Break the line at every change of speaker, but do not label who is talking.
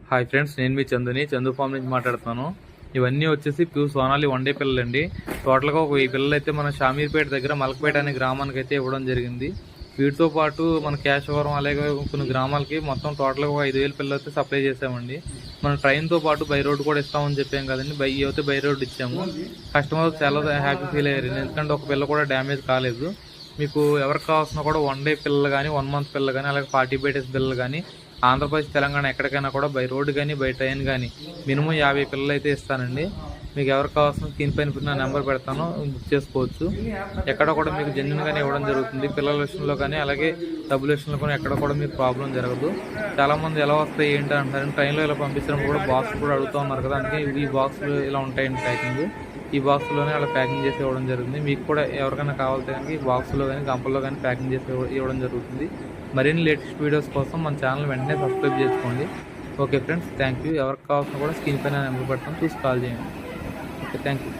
Hi friends, నేను మీ Chandu form నుంచి మాట్లాడుతున్నాను. ఇవన్నీ వచ్చేసి ప్యూర్ సోనాలి వన్ డే పిల్లలండి. టోటల్గా ఒక 1000 పిల్లలు అయితే మన షామీర్పేట దగ్గర మలకపేట అనే గ్రామానికి అయితే ఇవ్వడం జరిగింది. వీటితో పాటు మన కేశవరం అలాగే కొన్ని గ్రామాలకి మొత్తం టోటల్గా ఒక 5000 పిల్లలు అయితే సప్లై చేసామండి. మన ట్రైన్తో పాటు బై రోడ్ కూడా ఇస్తామని చెప్పాం కదండి. బై రోడ్ ఇచ్చాము. కస్టమర్ చాలా హ్యాపీ ఫీల్ అయ్యారు, ఎందుకంటే ఒక పిల్ల కూడా డ్యామేజ్ కాలేదు. మీకు ఎవరికి కావాల్సిన కూడా 1 డే పిల్లలు కానీ 1 మంత్ పిల్లలు కానీ అలాగే 45 డేస్ పిల్లలు కానీ ఆంధ్రప్రదేశ్ తెలంగాణ ఎక్కడికైనా కూడా బై రోడ్ కానీ బై ట్రైన్ కానీ మినిమం 50 పిల్లలు అయితే ఇస్తానండి. మీకు ఎవరికి కావాల్సిన స్క్రీన్ పైన నా నెంబర్ పెడతాను, బుక్ చేసుకోవచ్చు. ఎక్కడ కూడా మీకు జెన్యున్గానే ఇవ్వడం జరుగుతుంది. పిల్లల విషయంలో కానీ అలాగే డబ్బుల విషయంలో కానీ ఎక్కడ కూడా మీకు ప్రాబ్లం జరగదు. చాలామంది ఎలా వస్తాయి ఏంటి అంటారు, ట్రైన్లో ఇలా పంపించినప్పుడు కూడా బాక్స్ కూడా అడుగుతూ ఉన్నారు కదా, అందుకే ఈ బాక్సులు ఇలా ఉంటాయండి ప్యాకింగ్. ఈ బాక్స్లోనే అలా ప్యాకింగ్ చేసి ఇవ్వడం జరుగుతుంది. మీకు కూడా ఎవరికైనా కావాలంటే కనుక ఈ బాక్స్లో కానీ గంపల్లో కానీ ప్యాకింగ్ చేసి ఇవ్వడం జరుగుతుంది. మరిన్ని లేటెస్ట్ వీడియోస్ కోసం మన ఛానల్ వెంటనే సబ్స్క్రైబ్ చేసుకోండి. Okay friends, thank you. ఎవరికి కావాల్సిన కూడా స్క్రీన్ పైన నెంబర్ పెడతాం, చూసి కాల్ చేయండి. Okay, thank you.